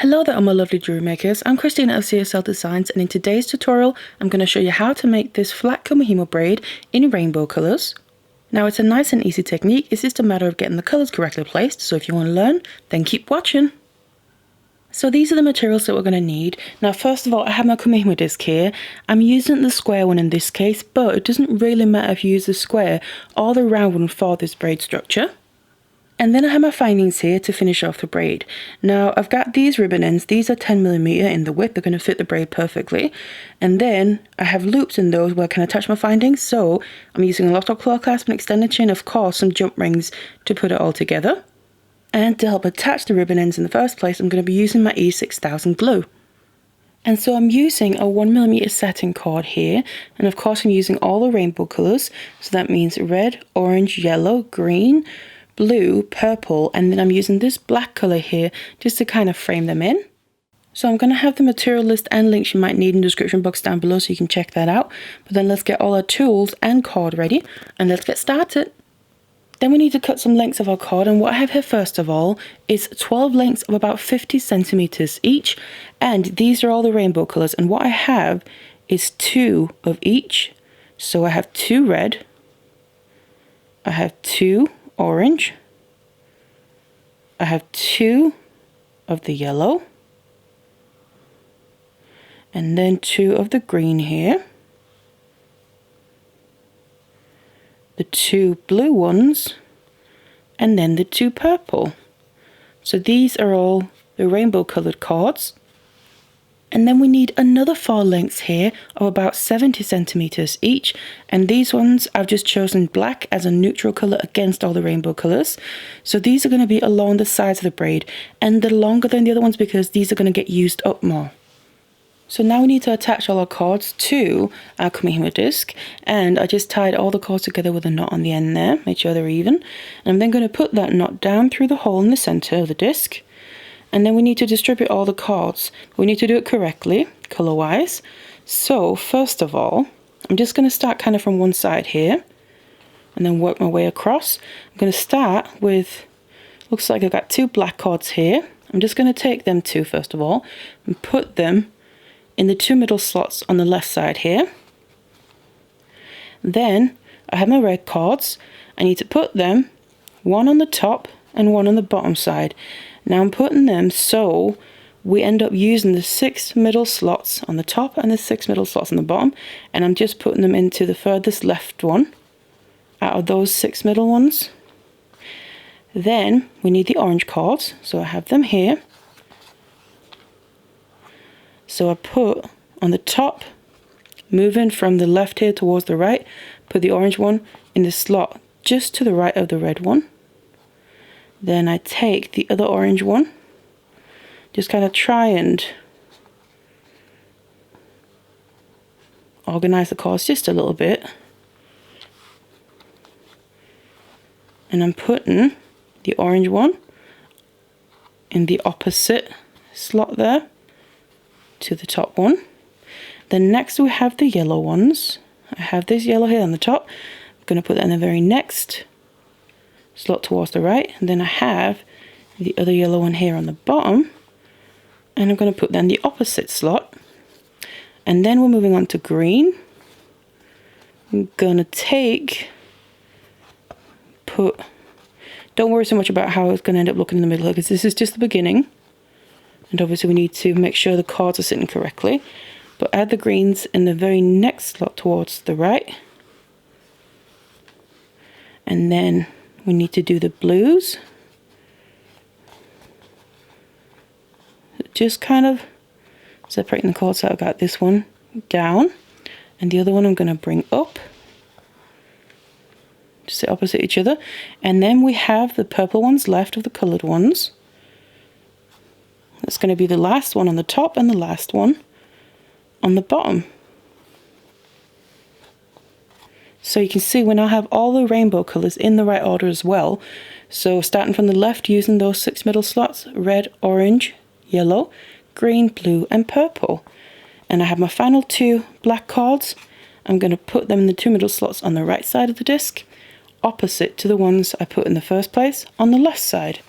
Hello there, all my lovely jewelry makers. I'm Christina of CSLdesigns, and in today's tutorial I'm going to show you how to make this flat Kumihimo braid in rainbow colours. Now it's a nice and easy technique, it's just a matter of getting the colours correctly placed, so if you want to learn, then keep watching. So these are the materials that we're going to need. Now first of all, I have my Kumihimo disc here. I'm using the square one in this case, but it doesn't really matter if you use the square or the round one for this braid structure. And then I have my findings here to finish off the braid. Now I've got these ribbon ends, these are 10mm in the width, they're going to fit the braid perfectly. And then I have loops in those where I can attach my findings, so I'm using a lock claw clasp and extended chain, of course some jump rings to put it all together. And to help attach the ribbon ends in the first place, I'm going to be using my E6000 glue. And so I'm using a 1mm satin cord here, and of course I'm using all the rainbow colours, so that means red, orange, yellow, green, blue, purple, and then I'm using this black colour here just to kind of frame them in. So I'm going to have the material list and links you might need in the description box down below so you can check that out. But then let's get all our tools and cord ready and let's get started. Then we need to cut some lengths of our cord, and what I have here first of all is 12 lengths of about 50 centimeters each, and these are all the rainbow colours, and what I have is 2 of each. So I have 2 red, I have 2 orange, I have 2 of the yellow, and then 2 of the green here, the 2 blue ones, and then the 2 purple. So these are all the rainbow colored cords. And then we need another 4 lengths here of about 70 centimeters each, and these ones I've just chosen black as a neutral colour against all the rainbow colours. So these are going to be along the sides of the braid, and they're longer than the other ones because these are going to get used up more. So now we need to attach all our cords to our Kumihimo disc, and I just tied all the cords together with a knot on the end there, made sure they're even. And I'm then going to put that knot down through the hole in the centre of the disc. And then we need to distribute all the cords. We need to do it correctly, colour-wise. So first of all, I'm just going to start kind of from one side here and then work my way across. I'm going to start with, looks like I've got 2 black cords here. I'm just going to take them 2 first of all and put them in the 2 middle slots on the left side here. Then I have my red cords. I need to put them 1 on the top and 1 on the bottom side. Now I'm putting them so we end up using the 6 middle slots on the top and the 6 middle slots on the bottom, and I'm just putting them into the furthest left one out of those 6 middle ones. Then we need the orange cords, so I have them here. So I put on the top, moving from the left here towards the right, put the orange one in the slot just to the right of the red one. Then I take the other orange one, just kind of try and organize the cords just a little bit. And I'm putting the orange one in the opposite slot there to the top one. Then next we have the yellow ones. I have this yellow here on the top. I'm going to put that in the very next slot towards the right, and then I have the other yellow one here on the bottom, and I'm going to put that in the opposite slot. And then we're moving on to green. I'm going to don't worry so much about how it's going to end up looking in the middle here, because this is just the beginning, and obviously we need to make sure the cords are sitting correctly. But add the greens in the very next slot towards the right, and then we need to do the blues. Just kind of separating the cords. So I've got this one down and the other one I'm going to bring up, just sit opposite each other. And then we have the purple ones left of the coloured ones. That's going to be the last one on the top and the last one on the bottom. So you can see we now have all the rainbow colours in the right order as well. So starting from the left, using those 6 middle slots, red, orange, yellow, green, blue and purple. And I have my final 2 black cords. I'm going to put them in the 2 middle slots on the right side of the disc, opposite to the ones I put in the first place on the left side.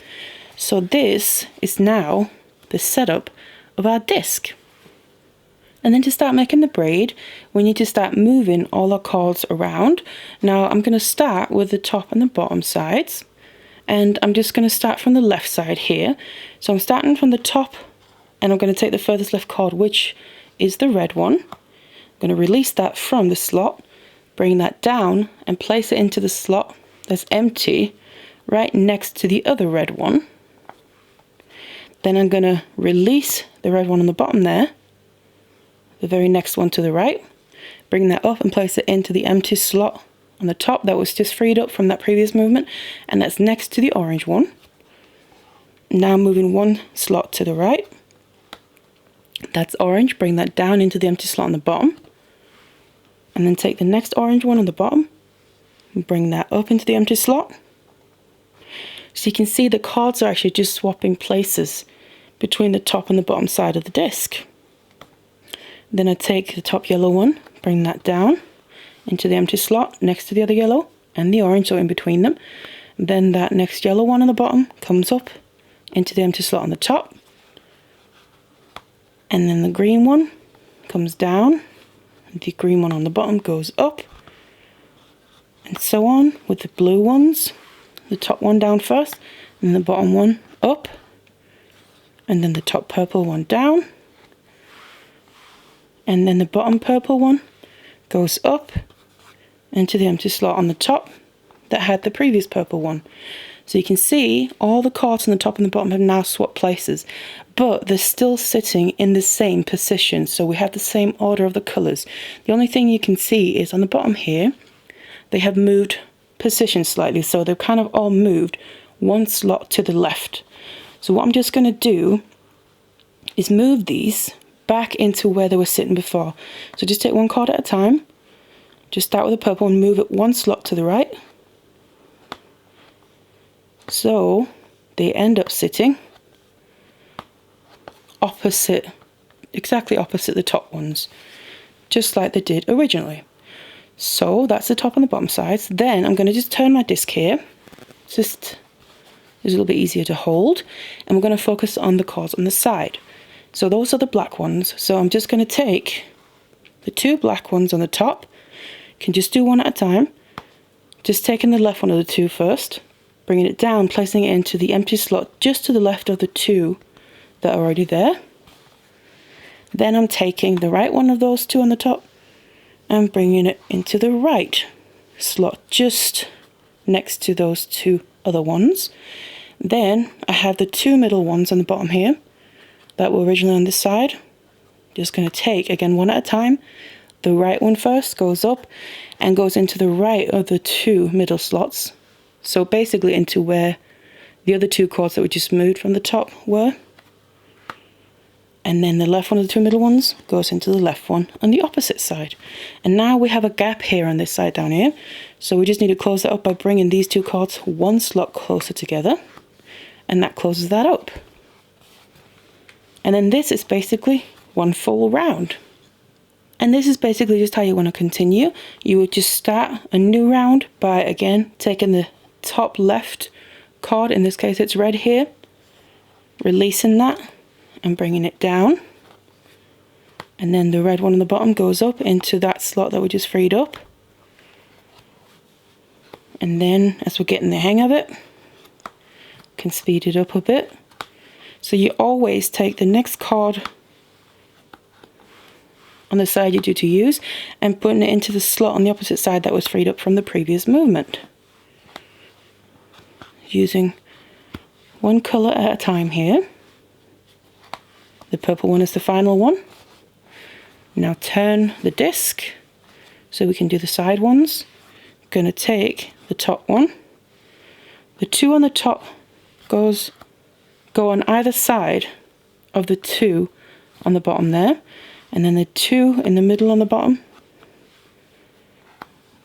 So this is now the setup of our disc. And then to start making the braid, we need to start moving all our cords around. Now I'm going to start with the top and the bottom sides, and I'm just going to start from the left side here. So I'm starting from the top, and I'm going to take the furthest left cord, which is the red one. I'm going to release that from the slot, bring that down and place it into the slot that's empty right next to the other red one. Then I'm going to release the red one on the bottom there, the very next one to the right, bring that up and place it into the empty slot on the top that was just freed up from that previous movement, and that's next to the orange one. Now moving one slot to the right, that's orange, bring that down into the empty slot on the bottom, and then take the next orange one on the bottom and bring that up into the empty slot. So you can see the cords are actually just swapping places between the top and the bottom side of the disc. Then I take the top yellow one, bring that down into the empty slot next to the other yellow and the orange, so in between them. Then that next yellow one on the bottom comes up into the empty slot on the top. And then the green one comes down, the green one on the bottom goes up, and so on with the blue ones. The top one down first, and the bottom one up, and then the top purple one down, and then the bottom purple one goes up into the empty slot on the top that had the previous purple one. So you can see all the cords on the top and the bottom have now swapped places, but they're still sitting in the same position, so we have the same order of the colours. The only thing you can see is on the bottom here, they have moved position slightly, so they've kind of all moved one slot to the left. So what I'm just going to do is move these back into where they were sitting before. So just take one cord at a time, just start with the purple and move it one slot to the right, so they end up sitting opposite, exactly opposite the top ones, just like they did originally. So that's the top and the bottom sides. Then I'm going to just turn my disc here, just a little bit easier to hold, and we're going to focus on the cords on the side. So those are the black ones. So I'm just going to take the two black ones on the top, can just do one at a time, just taking the left one of the two first, bringing it down, placing it into the empty slot just to the left of the two that are already there. Then I'm taking the right one of those two on the top and bringing it into the right slot just next to those two other ones. Then I have the two middle ones on the bottom here that were originally on this side. Just going to take, again, one at a time. The right one first goes up and goes into the right of the two middle slots. So basically into where the other two cords that we just moved from the top were. And then the left one of the two middle ones goes into the left one on the opposite side. And now we have a gap here on this side down here. So we just need to close that up by bringing these two cords one slot closer together. And that closes that up. And then this is basically one full round. And this is basically just how you want to continue. You would just start a new round by, again, taking the top left cord, in this case it's red here, releasing that and bringing it down, and then the red one on the bottom goes up into that slot that we just freed up. And then as we're getting the hang of it, can speed it up a bit. So you always take the next cord on the side you're due to use and putting it into the slot on the opposite side that was freed up from the previous movement, using one colour at a time here. The purple one is the final one. Now turn the disc so we can do the side ones. I'm going to take the top one. The two on the top go on either side of the two on the bottom there, and then the two in the middle on the bottom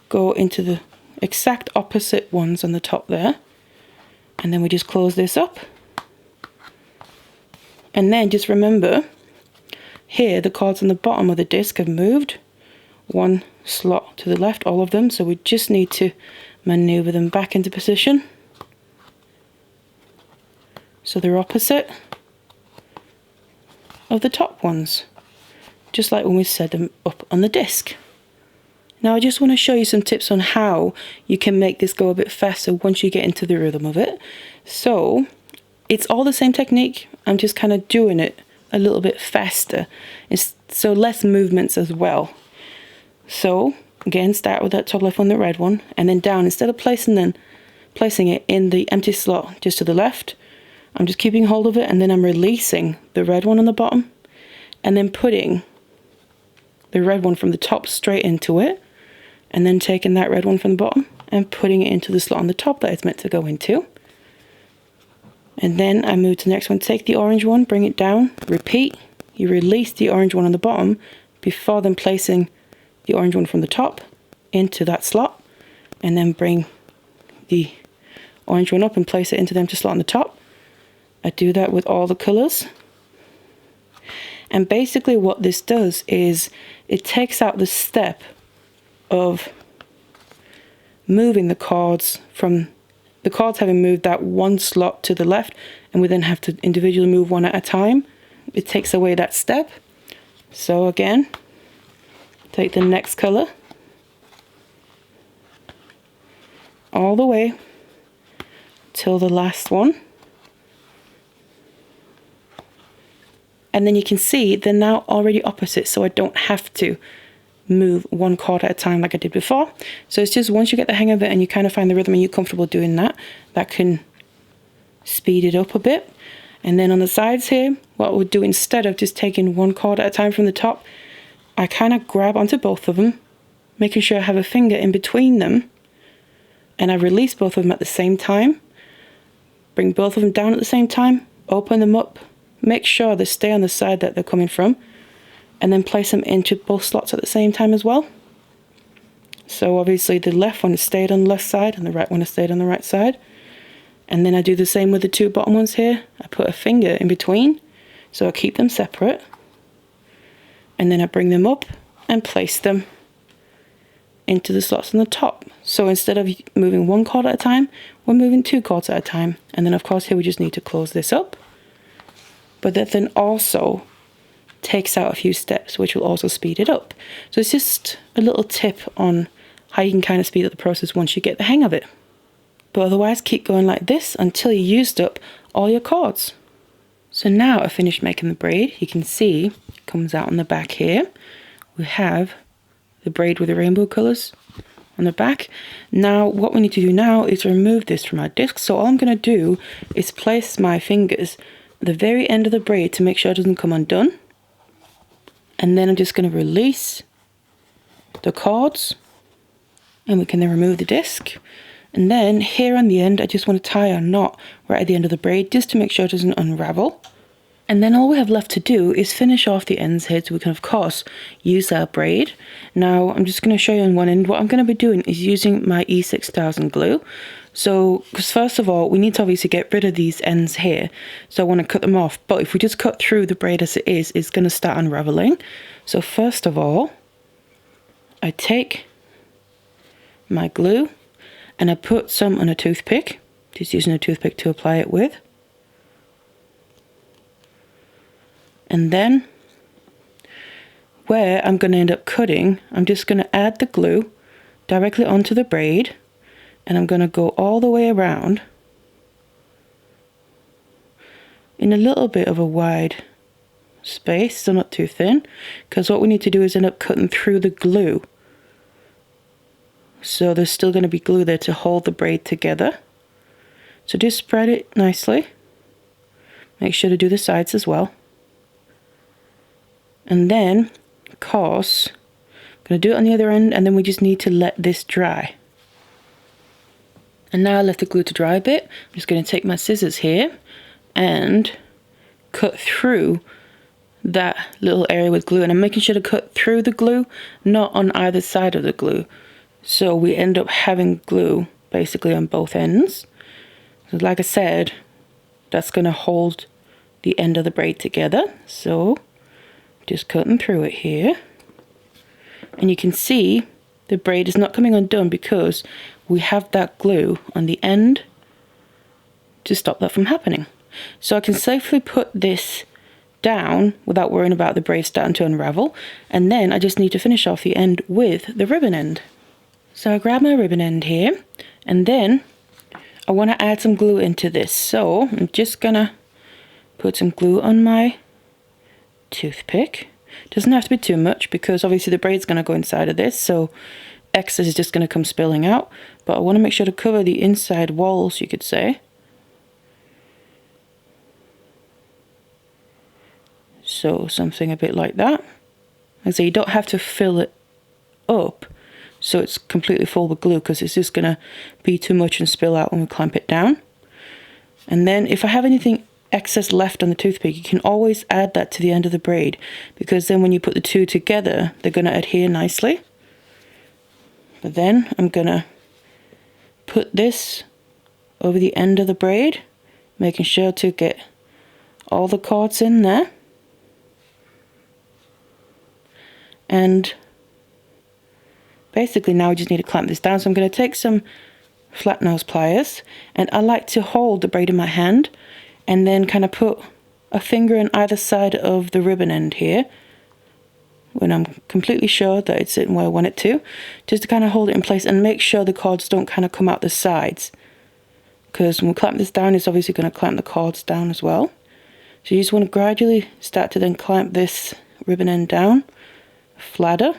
go into the exact opposite ones on the top there, and then we just close this up. And then just remember, here the cords on the bottom of the disc have moved one slot to the left, all of them, so we just need to maneuver them back into position so they're opposite, of the top ones, just like when we set them up on the disc. Now I just want to show you some tips on how you can make this go a bit faster once you get into the rhythm of it. So it's all the same technique, I'm just kind of doing it a little bit faster, so less movements as well. So again, start with that top left one, the red one, and then down. Instead of placing it in the empty slot just to the left, I'm just keeping hold of it, and then I'm releasing the red one on the bottom, and then putting the red one from the top straight into it, and then taking that red one from the bottom and putting it into the slot on the top that it's meant to go into. And then I move to the next one, take the orange one, bring it down, repeat. You release the orange one on the bottom before then placing the orange one from the top into that slot, and then bring the orange one up and place it into the empty slot on the top. I do that with all the colours. And basically what this does is it takes out the step of moving the cards from the cards having moved that one slot to the left, and we then have to individually move one at a time. It takes away that step. So again, take the next colour all the way till the last one. And then you can see they're now already opposite, so I don't have to move one card at a time like I did before. So it's just once you get the hang of it and you kind of find the rhythm and you're comfortable doing that, that can speed it up a bit. And then on the sides here, what we'll do, instead of just taking one card at a time from the top, I kind of grab onto both of them, making sure I have a finger in between them, and I release both of them at the same time. Bring both of them down at the same time, open them up, make sure they stay on the side that they're coming from, and then place them into both slots at the same time as well. So obviously the left one has stayed on the left side and the right one has stayed on the right side. And then I do the same with the two bottom ones here. I put a finger in between, so I keep them separate. And then I bring them up and place them into the slots on the top. So instead of moving one card at a time, we're moving two cards at a time. And then of course here we just need to close this up. But that then also takes out a few steps, which will also speed it up. So it's just a little tip on how you can kind of speed up the process once you get the hang of it. But otherwise, keep going like this until you used up all your cards. So now I finished making the braid. You can see it comes out on the back here. We have the braid with the rainbow colours on the back. Now what we need to do now is remove this from our disc. So all I'm going to do is place my fingers at the very end of the braid to make sure it doesn't come undone. And then I'm just going to release the cards, and we can then remove the disc. And then here on the end, I just want to tie a knot right at the end of the braid just to make sure it doesn't unravel. And then all we have left to do is finish off the ends here so we can of course use our braid. Now I'm just going to show you on one end. What I'm going to be doing is using my E6000 glue. So, because first of all, we need to obviously get rid of these ends here. So I want to cut them off. But if we just cut through the braid as it is, it's going to start unraveling. So first of all, I take my glue and I put some on a toothpick. Just using a toothpick to apply it with. And then where I'm going to end up cutting, I'm just going to add the glue directly onto the braid. And I'm going to go all the way around in a little bit of a wide space, so not too thin, because what we need to do is end up cutting through the glue. So there's still going to be glue there to hold the braid together. So just spread it nicely. Make sure to do the sides as well. And then, of course, I'm going to do it on the other end, and then we just need to let this dry. And now I left the glue to dry a bit. I'm just going to take my scissors here and cut through that little area with glue. And I'm making sure to cut through the glue, not on either side of the glue. So we end up having glue basically on both ends. So like I said, that's going to hold the end of the braid together. So just cutting through it here. And you can see the braid is not coming undone because we have that glue on the end to stop that from happening. So I can safely put this down without worrying about the braid starting to unravel. And then I just need to finish off the end with the ribbon end. So I grab my ribbon end here, and then I want to add some glue into this. So I'm just gonna put some glue on my toothpick. Doesn't have to be too much because obviously the braid's gonna go inside of this, so excess is just gonna come spilling out. But I want to make sure to cover the inside walls, you could say. So something a bit like that. And so you don't have to fill it up so it's completely full with glue, because it's just going to be too much and spill out when we clamp it down. And then if I have anything excess left on the toothpick, you can always add that to the end of the braid, because then when you put the two together, they're going to adhere nicely. But then I'm going to put this over the end of the braid, making sure to get all the cords in there. And basically now we just need to clamp this down. So I'm going to take some flat nose pliers, and I like to hold the braid in my hand and then kind of put a finger on either side of the ribbon end here when I'm completely sure that it's in where I want it to, just to kind of hold it in place and make sure the cords don't kind of come out the sides, because when we clamp this down, it's obviously going to clamp the cords down as well. So you just want to gradually start to then clamp this ribbon end down flatter.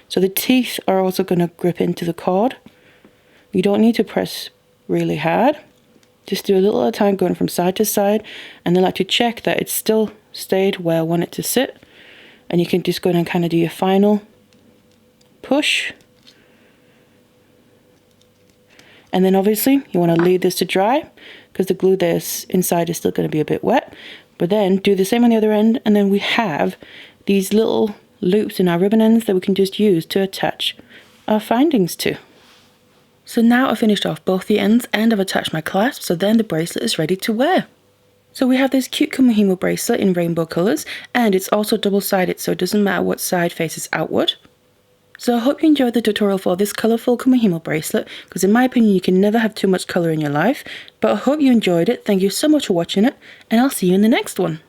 So the teeth are also going to grip into the cord. You don't need to press really hard. Just do a little at a time, going from side to side, and then like to check that it's still stayed where I want it to sit. And you can just go in and kind of do your final push. And then obviously you want to leave this to dry, because the glue that's inside is still going to be a bit wet. But then do the same on the other end, and then we have these little loops in our ribbon ends that we can just use to attach our findings to. So now I've finished off both the ends and I've attached my clasp, so then the bracelet is ready to wear. So we have this cute Kumihimo bracelet in rainbow colours, and it's also double-sided, so it doesn't matter what side faces outward. So I hope you enjoyed the tutorial for this colourful Kumihimo bracelet, because in my opinion you can never have too much colour in your life, but I hope you enjoyed it. Thank you so much for watching it, and I'll see you in the next one.